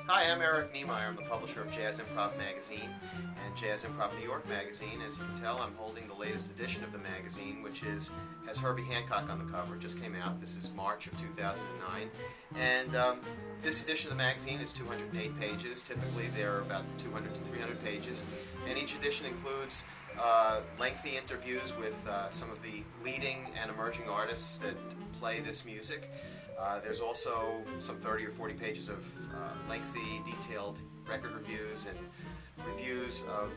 Hi, I'm Eric Nemeyer. I'm the publisher of Jazz Improv Magazine and Jazz Improv New York Magazine. As you can tell, I'm holding the latest edition of the magazine, which has Herbie Hancock on the cover. It just came out. This is March of 2009. And this edition of the magazine is 208 pages. Typically, there are about 200 to 300 pages. And each edition includes lengthy interviews with some of the leading and emerging artists that play this music. There's also some 30 or 40 pages of lengthy, detailed record reviews and reviews of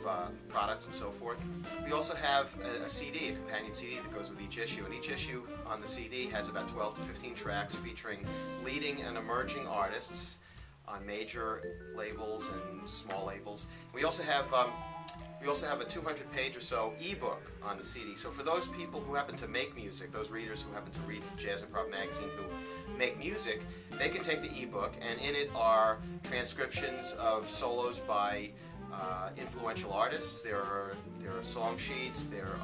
products and so forth. We also have a CD, a companion CD that goes with each issue, and each issue on the CD has about 12 to 15 tracks featuring leading and emerging artists on major labels and small labels. We also have a 200-page or so ebook on the CD. So for those people who happen to make music, those readers who happen to read Jazz Improv Magazine who make music, they can take the ebook, and in it are transcriptions of solos by influential artists. There are song sheets. They're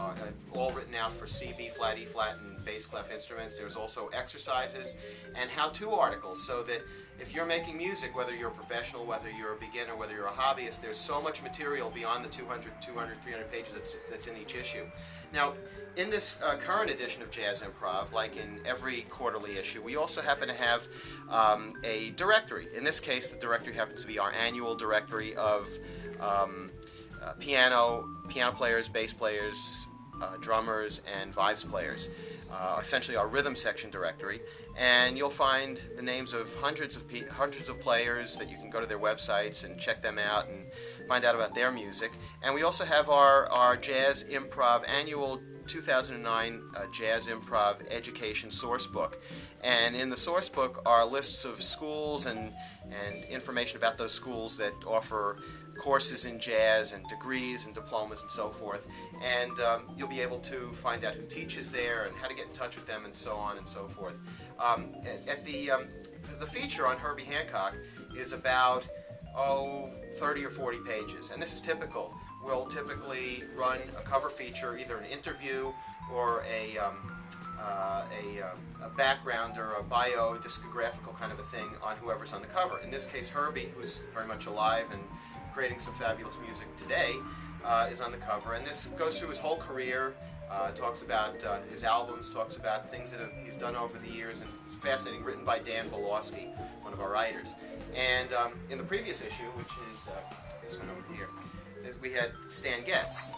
all written out for C, B flat, E flat, and bass clef instruments. There's also exercises and how-to articles, so that if you're making music, whether you're a professional, whether you're a beginner, whether you're a hobbyist, there's so much material beyond the 200, 300 pages that's in each issue. Now, in this current edition of Jazz Improv, like in every quarterly issue, we also happen to have a directory. In this case, the directory happens to be our annual directory of piano players, bass players, drummers, and vibes players. Essentially our rhythm section directory, and you'll find the names of hundreds of players that you can go to their websites and check them out and find out about their music. And we also have our Jazz Improv annual 2009 Jazz Improv Education Source Book. And in the source book are lists of schools and information about those schools that offer courses in jazz and degrees and diplomas and so forth. And you'll be able to find out who teaches there and how to get in touch with them and so on and so forth. The feature on Herbie Hancock is about 30 or 40 pages, and this is typical. We'll typically run a cover feature, either an interview or a background or a bio, discographical kind of a thing on whoever's on the cover. In this case, Herbie, who's very much alive and creating some fabulous music today, is on the cover. And this goes through his whole career, talks about his albums, talks about things that he's done over the years, and it's fascinating, written by Dan Belowski, one of our writers. And in the previous issue, which is this one over here, we had Stan Getz.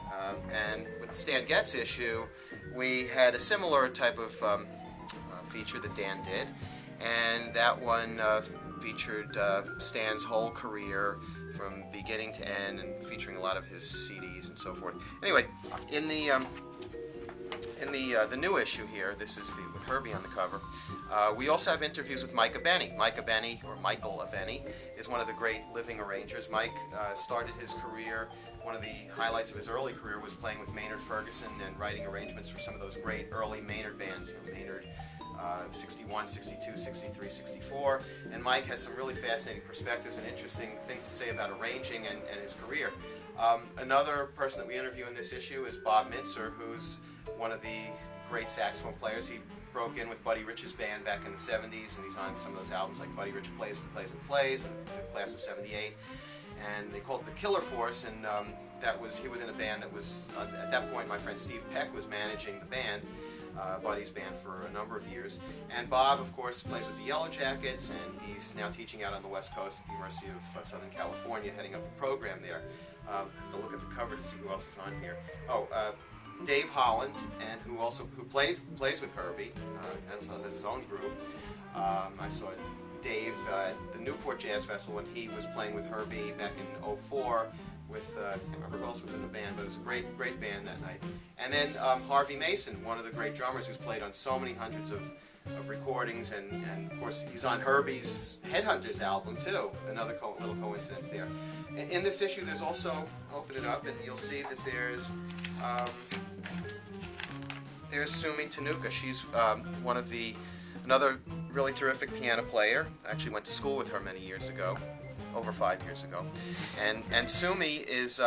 And with the Stan Getz issue, we had a similar type of feature that Dan did, and that one featured Stan's whole career from beginning to end, and featuring a lot of his CDs and so forth. Anyway, in the new issue here, this is with Herbie on the cover. We also have interviews with Mike Abeni. Michael Abeni, is one of the great living arrangers. Mike started his career. One of the highlights of his early career was playing with Maynard Ferguson and writing arrangements for some of those great early Maynard bands. Maynard 61, 62, 63, 64, and Mike has some really fascinating perspectives and interesting things to say about arranging and his career. Another person that we interview in this issue is Bob Mintzer, who's one of the great saxophone players. He broke in with Buddy Rich's band back in the 70s, and he's on some of those albums like Buddy Rich Plays and Plays and Plays, and the class of 78. And they called it the Killer Force, and he was in a band that was, at that point, my friend Steve Peck was managing the band, Buddy's band, for a number of years. And Bob, of course, plays with the Yellow Jackets, and he's now teaching out on the West Coast at the University of Southern California, heading up the program there. Have to look at the cover to see who else is on here. Dave Holland, and who plays with Herbie, has his own group. I saw Dave at the Newport Jazz Festival when he was playing with Herbie back in '04 with, I can't remember who else was in the band, but it was a great band that night. And then Harvey Mason, one of the great drummers who's played on so many hundreds of recordings, and of course he's on Herbie's Headhunters album too, another little coincidence there. In this issue there's also, I'll open it up and you'll see that there's Sumi Tanuka. She's another really terrific piano player. I actually went to school with her many years ago, over 5 years ago. And Sumi is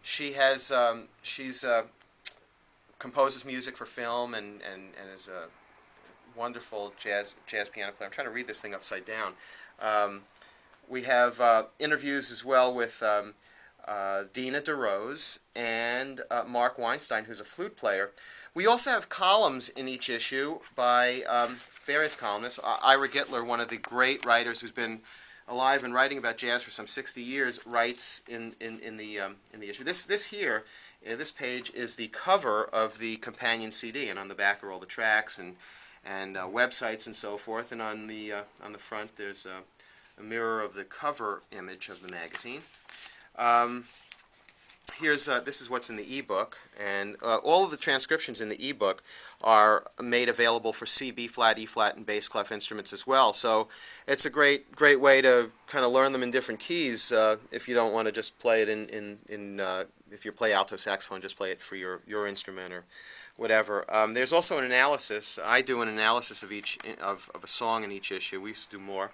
she's composes music for film and is a wonderful jazz piano player. I'm trying to read this thing upside down. We have interviews as well with Dina DeRose and Mark Weinstein, who's a flute player. We also have columns in each issue by various columnists. Ira Gittler, one of the great writers who's been alive and writing about jazz for some 60 years, writes in the issue. This here, this page is the cover of the companion CD, and on the back are all the tracks and websites and so forth. And on the front, there's a mirror of the cover image of the magazine. This is what's in the ebook, and all of the transcriptions in the ebook are made available for C, B flat, E flat, and bass clef instruments as well. So it's a great way to kind of learn them in different keys. If you don't want to just play it if you play alto saxophone, just play it for your instrument or whatever. There's also an analysis. I do an analysis of a song in each issue. We used to do more.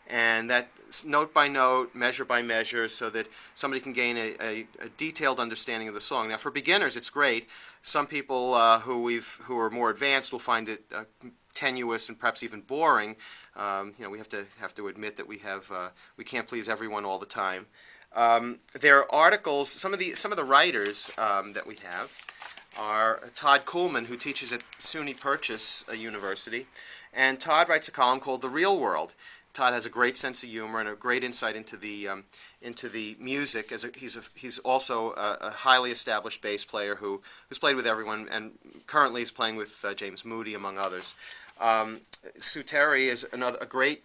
And that's note by note, measure by measure, so that somebody can gain a detailed understanding of the song. Now, for beginners, it's great. Some people who are more advanced will find it tenuous and perhaps even boring. We have to admit that we can't please everyone all the time. There are articles. Some of the writers that we have are Todd Kuhlman, who teaches at SUNY Purchase University, and Todd writes a column called "The Real World." Todd has a great sense of humor and a great insight into the music. He's also a highly established bass player who's played with everyone and currently is playing with James Moody, among others. Sue Terry is a great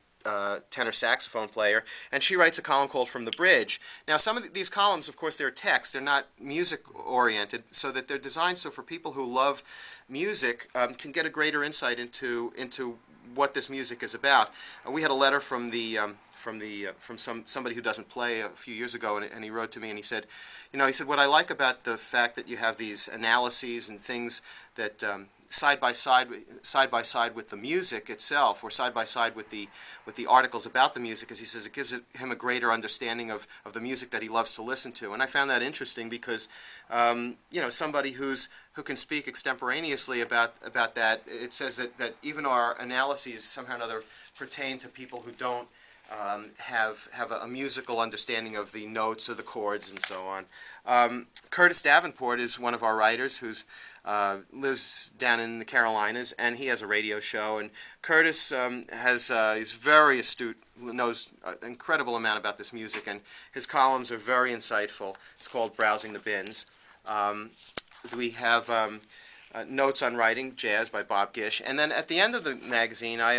tenor saxophone player, and she writes a column called "From the Bridge." Now, some of these columns, of course, they're text. They're not music-oriented, so that they're designed so for people who love music can get a greater insight into what this music is about. We had a letter from somebody who doesn't play a few years ago, and he wrote to me and he said, what I like about the fact that you have these analyses and things that side by side with the music itself, or side by side with the articles about the music, as he says, it gives him a greater understanding of the music that he loves to listen to. And I found that interesting because somebody who can speak extemporaneously about that, it says that even our analyses somehow or another pertain to people who don't have a musical understanding of the notes or the chords and so on. Curtis Davenport is one of our writers who's lives down in the Carolinas, and he has a radio show. And Curtis he's very astute, knows an incredible amount about this music, and his columns are very insightful. It's called "Browsing the Bins." We have Notes on Writing Jazz by Bob Gish, and then at the end of the magazine, I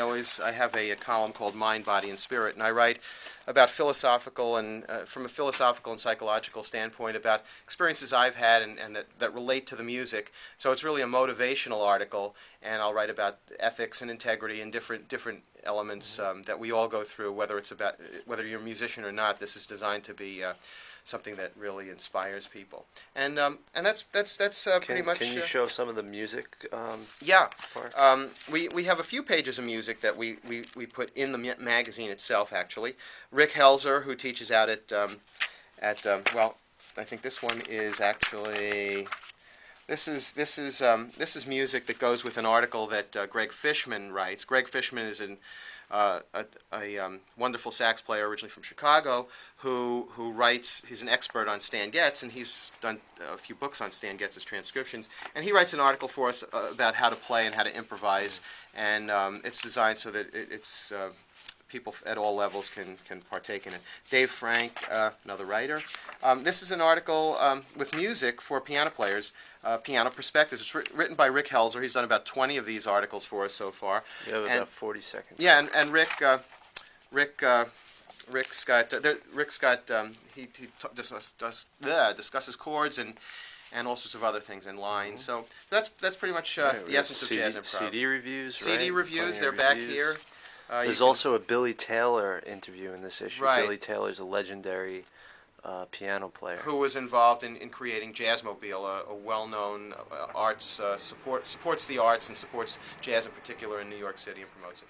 have a column called "Mind, Body, and Spirit," and I write about philosophical and from a philosophical and psychological standpoint about experiences I've had and that relate to the music. So it's really a motivational article, and I'll write about ethics and integrity and different elements that we all go through, whether you're a musician or not. This is designed to be something that really inspires people, and that's pretty much. Can you show some of the music? Yeah, part? We have a few pages of music that we put in the magazine itself. Actually, Rick Helzer, who teaches out at I think this one is actually. This is music that goes with an article that Greg Fishman writes. Greg Fishman is a wonderful sax player originally from Chicago who writes. He's an expert on Stan Getz, and he's done a few books on Stan Getz's transcriptions. And he writes an article for us about how to play and how to improvise. And it's designed so that it's people at all levels can partake in it. Dave Frank, another writer. This is an article with music for piano players, Piano Perspectives. It's written by Rick Helzer. He's done about 20 of these articles for us so far. You have about 40 seconds. Yeah, and Rick's got he discusses chords and all sorts of other things and lines. So that's pretty much the essence of jazz improv. CD reviews, CD right? reviews. They're back here. There's also a Billy Taylor interview in this issue. Right. Billy Taylor's a legendary piano player who was involved in creating Jazzmobile, a well-known arts supports the arts and supports jazz in particular in New York City and promotes it.